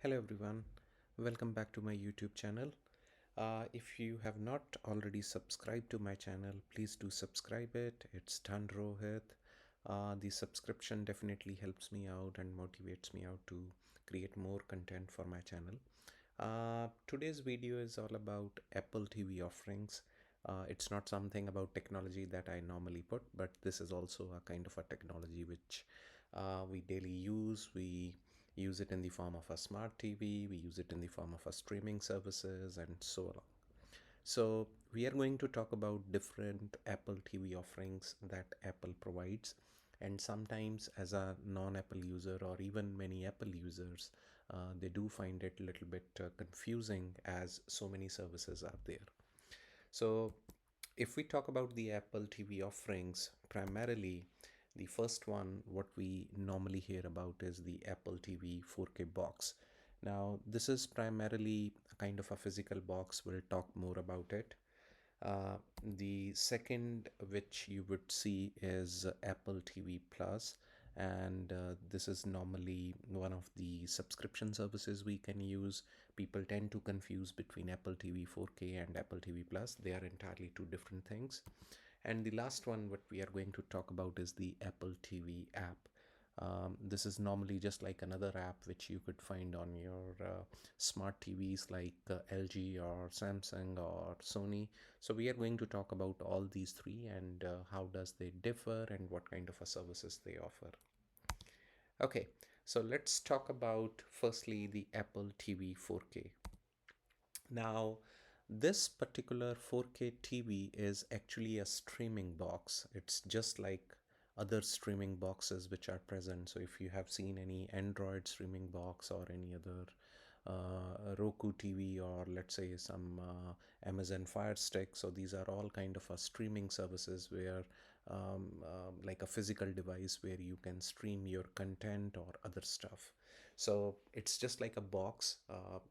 Hello everyone, welcome back to my YouTube channel. If you have not already subscribed to my channel, please do subscribe it. It's Tan Rohit. The subscription definitely helps me out and motivates me out to create more content for my channel. Today's video is all about Apple TV offerings. It's not something about technology that I normally put, but this is also a kind of a technology which we daily use. We use it in the form of a smart TV, we use it in the form of a streaming services, and so on. So we are going to talk about different Apple TV offerings that Apple provides. And sometimes as a non-Apple user or even many Apple users, they do find it a little bit confusing as so many services are there. So if we talk about the Apple TV offerings, primarily the first one, what we normally hear about is the Apple TV 4K box. Now, this is primarily a kind of a physical box. We'll talk more about it. The second, which you would see, is Apple TV Plus, and this is normally one of the subscription services we can use. People tend to confuse between Apple TV 4K and Apple TV Plus. They are entirely two different things. And the last one, what we are going to talk about, is the Apple TV app. This is normally just like another app which you could find on your smart TVs like LG or Samsung or Sony. So we are going to talk about all these three and how does they differ and what kind of a services they offer. Okay, so let's talk about firstly the Apple TV 4K. Now, this particular 4K TV is actually a streaming box. It's just like other streaming boxes which are present. So if you have seen any Android streaming box or any other Roku TV, or let's say some Amazon Fire Stick, so these are all kind of a streaming services where like a physical device where you can stream your content or other stuff. So it's just like a box.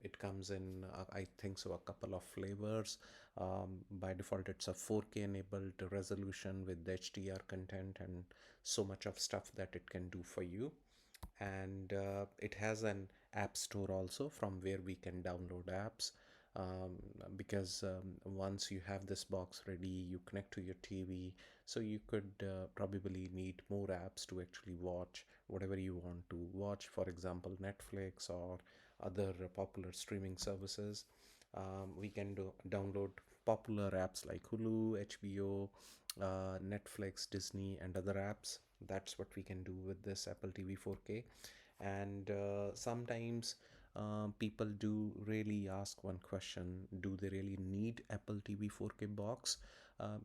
It comes in, I think so, a couple of flavors. By default, it's a 4K enabled resolution with HDR content and so much of stuff that it can do for you. And it has an app store also from where we can download apps. Um, because once you have this box ready, you connect to your TV, so you could probably need more apps to actually watch whatever you want to watch, for example Netflix or other popular streaming services. We can download popular apps like Hulu, HBO, Netflix, Disney, and other apps. That's what we can do with this Apple TV 4K. And sometimes people do really ask one question: do they really need Apple TV 4K box?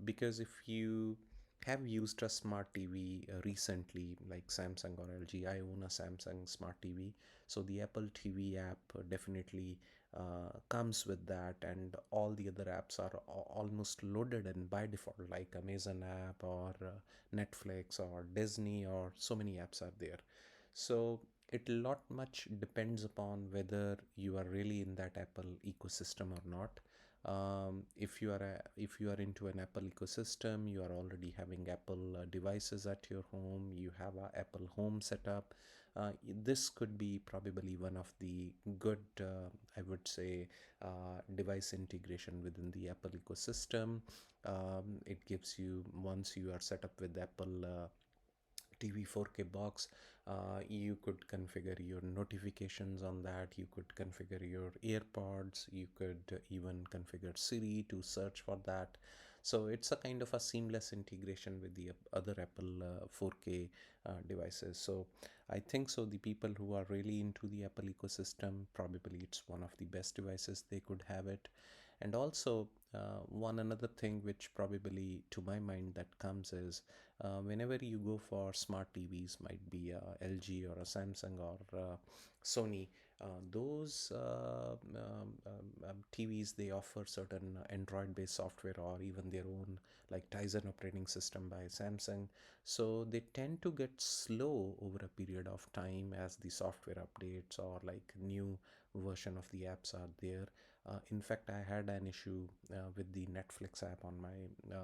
Because if you have used a smart TV recently, like Samsung or LG, I own a Samsung smart TV, so the Apple TV app definitely comes with that, and all the other apps are almost loaded in by default, like Amazon app or Netflix or Disney, or so many apps are there. So it lot much depends upon whether you are really in that Apple ecosystem or not. If you are into an Apple ecosystem, you are already having Apple devices at your home, you have a Apple home setup. This could be probably one of the good, I would say, device integration within the Apple ecosystem. It gives you, once you are set up with Apple TV 4K box, you could configure your notifications on that. You could configure your AirPods. You could even configure Siri to search for that. So it's a kind of a seamless integration with the other Apple 4K devices. So I think so the people who are really into the Apple ecosystem, probably it's one of the best devices they could have it. And also one another thing which probably to my mind that comes is whenever you go for smart TVs, might be a LG or a Samsung or Sony, those TVs, they offer certain Android based software or even their own, like Tizen operating system by Samsung. So they tend to get slow over a period of time as the software updates or like new version of the apps are there. In fact, I had an issue with the Netflix app on my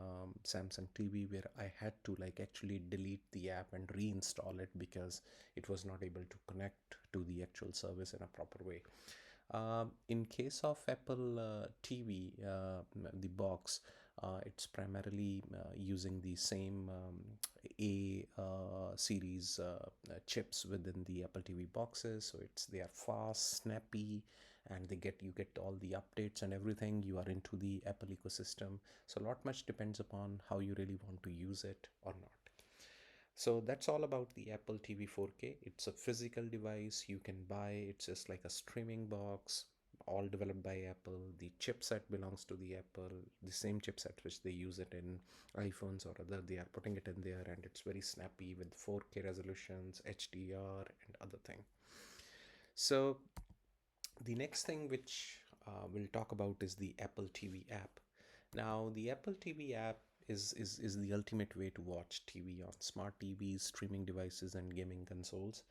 Samsung TV where I had to like actually delete the app and reinstall it because it was not able to connect to the actual service in a proper way. In case of Apple TV, the box, it's primarily using the same A series chips within the Apple TV boxes. So they are fast, snappy, and you get all the updates and everything. You are into the Apple ecosystem. So a lot much depends upon how you really want to use it or not. So that's all about the Apple TV 4K. It's a physical device you can buy. It's just like a streaming box, all developed by Apple. The chipset belongs to the Apple, the same chipset which they use it in iPhones or other. They are putting it in there, and it's very snappy with 4K resolutions, HDR, and other thing. So the next thing which we'll talk about is the Apple TV app. Now, the Apple TV app is the ultimate way to watch TV on smart TVs, streaming devices, and gaming consoles.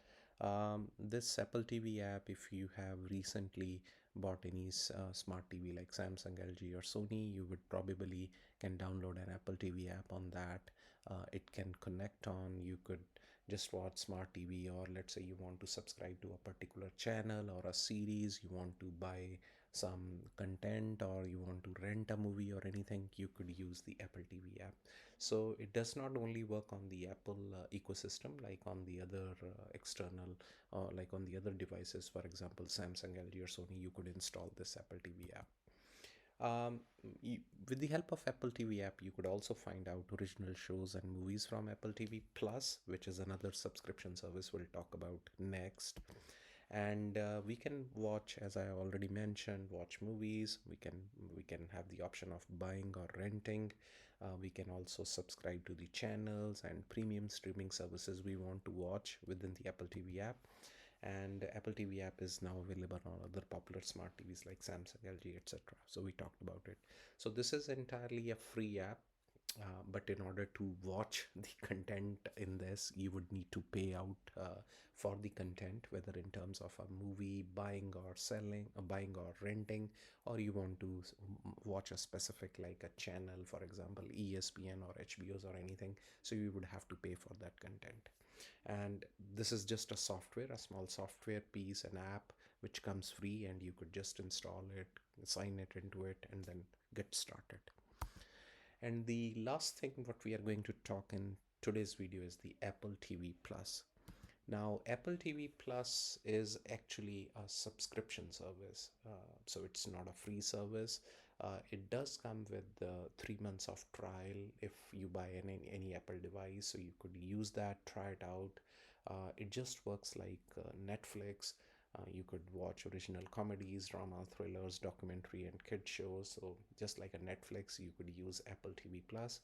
This Apple TV app, if you have recently bought any smart TV like Samsung, LG, or Sony, you would probably can download an Apple TV app on that. It can connect on. You could just watch smart TV, or let's say you want to subscribe to a particular channel or a series, you want to buy some content, or you want to rent a movie or anything, you could use the Apple TV app. So it does not only work on the Apple ecosystem like on the other external like on the other devices, for example Samsung, LG, or Sony. You could install this Apple TV app. um, with the help of Apple TV app, you could also find out original shows and movies from Apple TV Plus, which is another subscription service we'll talk about next. And we can watch, as I already mentioned, watch movies. We can have the option of buying or renting. We can also subscribe to the channels and premium streaming services we want to watch within the Apple TV app. And Apple TV app is now available on other popular smart TVs like Samsung, LG, etc. So we talked about it. So this is entirely a free app, but in order to watch the content in this, you would need to pay out for the content, whether in terms of a movie buying or selling, buying or renting, or you want to watch a specific like a channel, for example ESPN or HBO's or anything. So you would have to pay for that content. And this is just a software, a small software piece, an app which comes free, and you could just install it, sign it into it, and then get started. And the last thing what we are going to talk in today's video is the Apple TV Plus. Now, Apple TV Plus is actually a subscription service, so it's not a free service. It does come with 3 months of trial if you buy any Apple device, so you could use that, try it out. It just works like Netflix. You could watch original comedies, drama, thrillers, documentary, and kid shows. So just like a Netflix, you could use Apple TV Plus.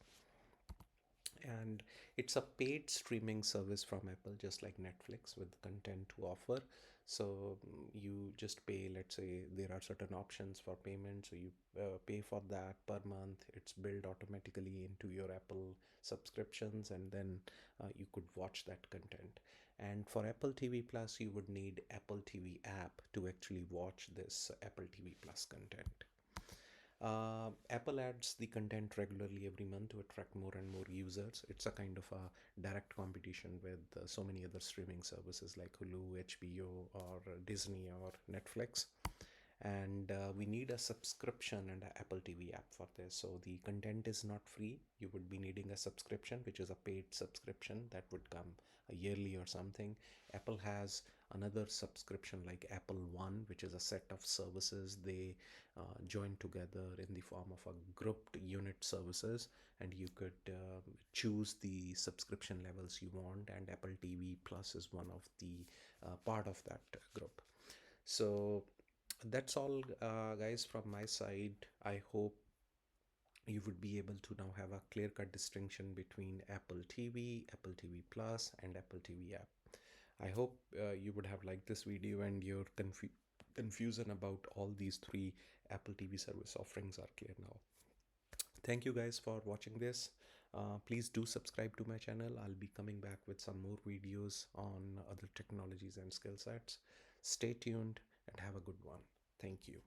And it's a paid streaming service from Apple, just like Netflix, with content to offer. So you just pay, let's say there are certain options for payment, so you pay for that per month. It's billed automatically into your Apple subscriptions, and then you could watch that content. And for Apple TV Plus, you would need Apple TV app to actually watch this Apple TV Plus content. Apple adds the content regularly every month to attract more and more users. It's a kind of a direct competition with so many other streaming services like Hulu, HBO, or Disney, or Netflix. And we need a subscription and an Apple TV app for this. So the content is not free. You would be needing a subscription, which is a paid subscription that would come a yearly or something. Apple has another subscription like Apple One, which is a set of services they join together in the form of a grouped unit services, and you could choose the subscription levels you want, and Apple TV Plus is one of the part of that group. So that's all, guys, from my side. I hope you would be able to now have a clear cut distinction between Apple TV, Apple TV Plus, and Apple TV app. I hope you would have liked this video, and your confusion about all these three Apple TV service offerings are clear now. Thank you guys for watching this. Please do subscribe to my channel. I'll be coming back with some more videos on other technologies and skill sets. Stay tuned and have a good one. Thank you.